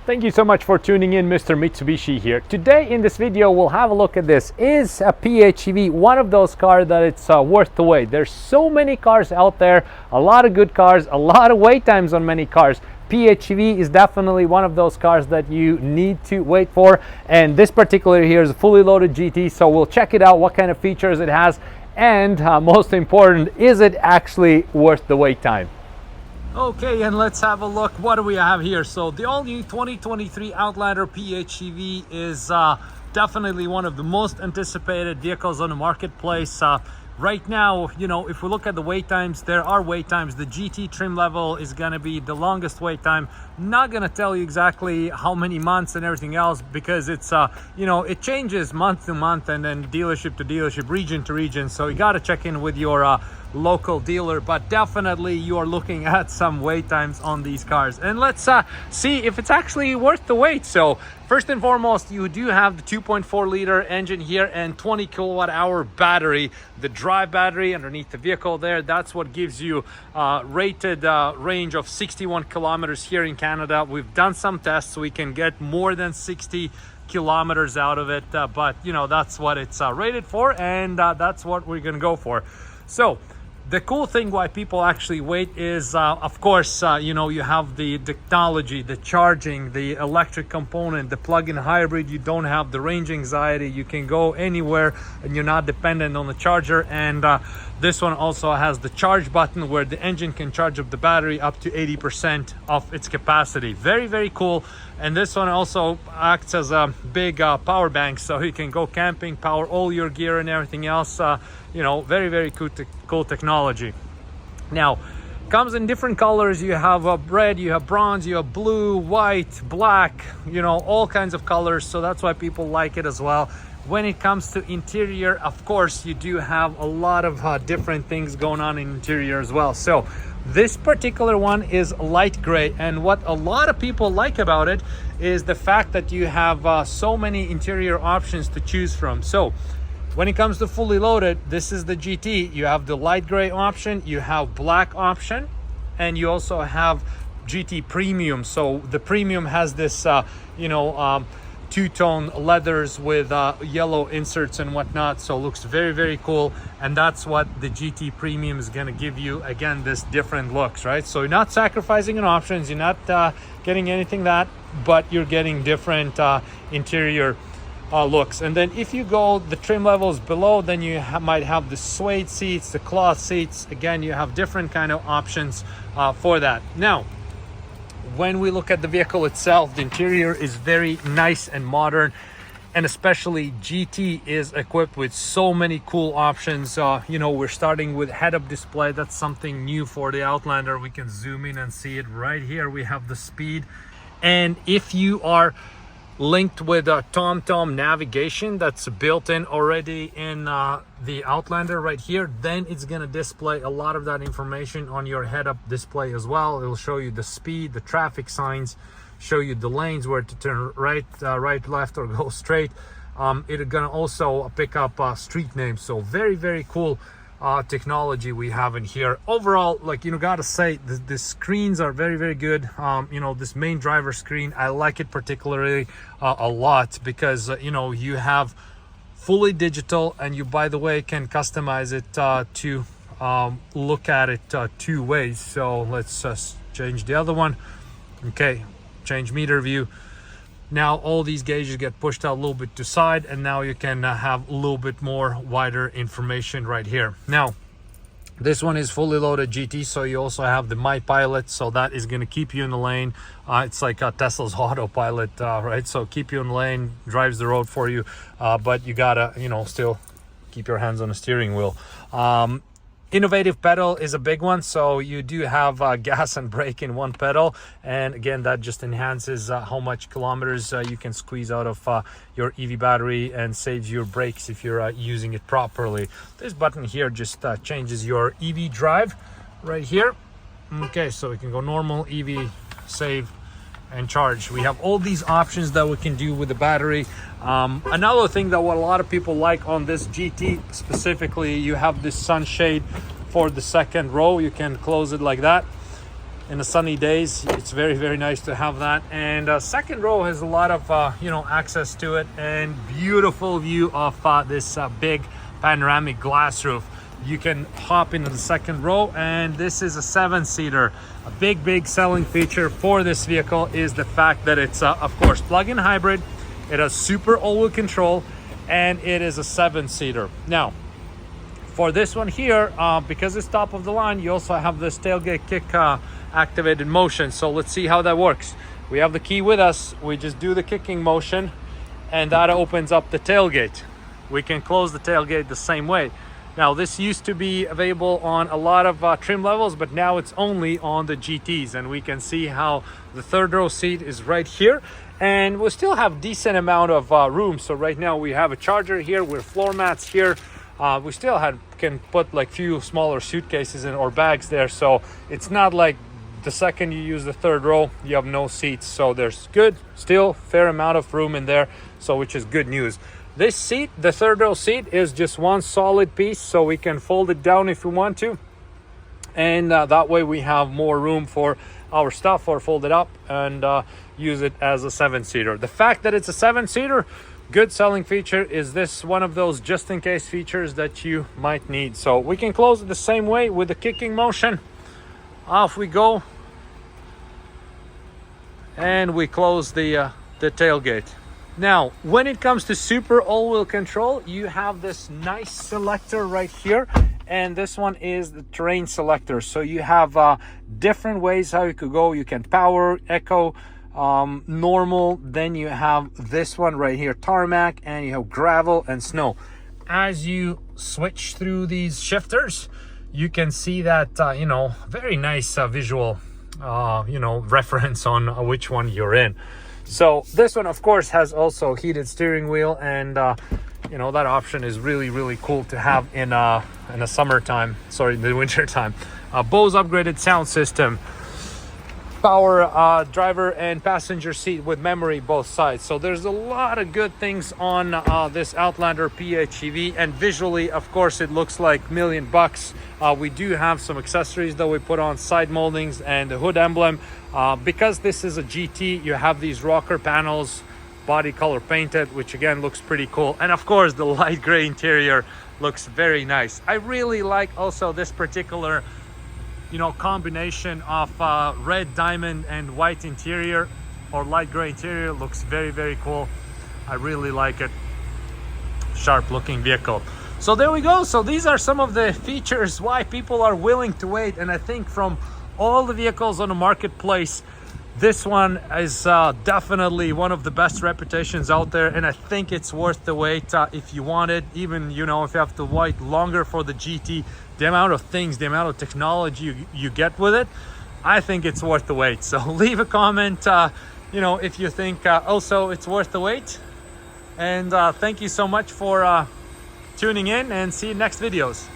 Thank you so much for tuning in. Mr. Mitsubishi here. Today in this video we'll have a look at this. Is a PHEV one of those cars that it's worth the wait? There's so many cars out there, a lot of good cars, a lot of wait times on many cars. PHEV is definitely one of those cars that you need to wait for, and this particular here is a fully loaded GT, so we'll check it out, what kind of features it has, and most important, is it actually worth the wait time? Okay, and let's have a look. What do we have here? So the all-new 2023 Outlander PHEV is definitely one of the most anticipated vehicles on the marketplace. Right now, you know, if we look at the wait times, there are wait times. The GT trim level is going to be the longest wait time. Not going to tell you exactly how many months and everything else, because it's you know, it changes month to month and then dealership to dealership, region to region, so you got to check in with your local dealer, but definitely you are looking at some wait times on these cars. And let's see if it's actually worth the wait. So first and foremost, you do have the 2.4 liter engine here and 20 kilowatt hour battery. The drive battery underneath the vehicle there, that's what gives you rated range of 61 kilometers here in Canada. We've done some tests, so we can get more than 60 kilometers out of it, but you know, that's what it's rated for, and that's what we're gonna go for. So the cool thing why people actually wait is, of course, you know, you have the technology, the charging, the electric component, the plug-in hybrid. You don't have the range anxiety. You can go anywhere and you're not dependent on the charger. And this one also has the charge button where the engine can charge up the battery up to 80% of its capacity. Very, very cool. And this one also acts as a big power bank, so you can go camping, power all your gear and everything else. You know, very, very cool technology. Now, comes in different colors. You have red, you have bronze, you have blue, white, black, you know, all kinds of colors. So that's why people like it as well. When it comes to interior, of course, you do have a lot of different things going on in interior as well. So this particular one is light gray, and what a lot of people like about it is the fact that you have so many interior options to choose from. So when it comes to fully loaded, this is the GT. You have the light gray option, you have black option, and you also have GT Premium. So the Premium has this you know, two-tone leathers with yellow inserts and whatnot, so it looks very, very cool. And that's what the GT Premium is going to give you, again, this different looks, right? So you're not sacrificing on options, you're not getting anything that, but you're getting different interior looks. And then if you go the trim levels below, then you might have the suede seats, the cloth seats. Again, you have different kind of options for that. Now, when we look at the vehicle itself, the interior is very nice and modern, and especially GT is equipped with so many cool options. You know, we're starting with head-up display. That's something new for the Outlander. We can zoom in and see it right here. We have the speed, and if you are linked with a TomTom navigation that's built in already in the Outlander right here, then it's going to display a lot of that information on your head-up display as well. It'll show you the speed, the traffic signs, show you the lanes, where to turn right, left, or go straight. It's going to also pick up street names. So very, very cool technology we have in here. Overall, like, you know, gotta say the screens are very, very good. You know, this main driver screen, I like it particularly a lot, because you know, you have fully digital, and you, by the way, can customize it to look at it two ways. So let's change the other one. Okay, change meter view. Now all these gauges get pushed out a little bit to side, and now you can have a little bit more wider information right here. Now this one is fully loaded GT, so you also have the My Pilot, so that is going to keep you in the lane. It's like Tesla's autopilot, right? So keep you in the lane, drives the road for you, but you gotta, you know, still keep your hands on the steering wheel. Innovative pedal is a big one, so you do have gas and brake in one pedal, and again, that just enhances how much kilometers you can squeeze out of your EV battery, and saves your brakes if you're using it properly. This button here just changes your EV drive right here. Okay, so we can go normal, EV, save, and charge. We have all these options that we can do with the battery. Another thing that what a lot of people like on this GT specifically, you have this sunshade for the second row. You can close it like that, in the sunny days. It's very, very nice to have that. And second row has a lot of access to it, and beautiful view of this big panoramic glass roof. You can hop into the second row, and this is a 7-seater. A big selling feature for this vehicle is the fact that it's of course plug-in hybrid. It has super all-wheel control, and it is a 7-seater. Now for this one here, because it's top of the line, you also have this tailgate kick activated motion. So let's see how that works. We have the key with us. We just do the kicking motion, and that opens up the tailgate. We can close the tailgate the same way. Now this used to be available on a lot of trim levels, but now it's only on the GTs, and we can see how the third row seat is right here, and we still have decent amount of room. So right now we have a charger here, we're floor mats here. We still can put like few smaller suitcases or bags there, so it's not like the second you use the third row you have no seats. So there's still fair amount of room in there, so which is good news. This seat, the third row seat, is just one solid piece, so we can fold it down if we want to, and that way we have more room for our stuff, or fold it up and use it as a 7-seater. The fact that it's a 7-seater, good selling feature, is this one of those just in case features that you might need. So we can close it the same way with the kicking motion. Off we go, and we close the tailgate. Now when it comes to super all-wheel control, you have this nice selector right here, and this one is the terrain selector. So you have different ways how you could go. You can power, eco, normal, then you have this one right here, tarmac, and you have gravel and snow. As you switch through these shifters, you can see that very nice visual reference on which one you're in. So this one of course has also heated steering wheel, and that option is really cool to have in the summertime, the winter time. Bose upgraded sound system, power driver and passenger seat with memory both sides. So there's a lot of good things on this Outlander PHEV, and visually of course it looks like $1 million. We do have some accessories that we put on, side moldings and the hood emblem. Because this is a GT, you have these rocker panels, body color painted, which again looks pretty cool, and of course the light gray interior looks very nice. I really like also this particular combination of red diamond and white interior, or light gray interior. Looks very cool. I really like it. Sharp looking vehicle. So there we go. So these are some of the features why people are willing to wait, and I think from all the vehicles on the marketplace, this one is definitely one of the best reputations out there, and I think it's worth the wait. If you want it, even if you have to wait longer for the GT, the amount of things, the amount of technology you get with it, I think it's worth the wait. So leave a comment if you think also it's worth the wait, and thank you so much for tuning in, and see you next videos.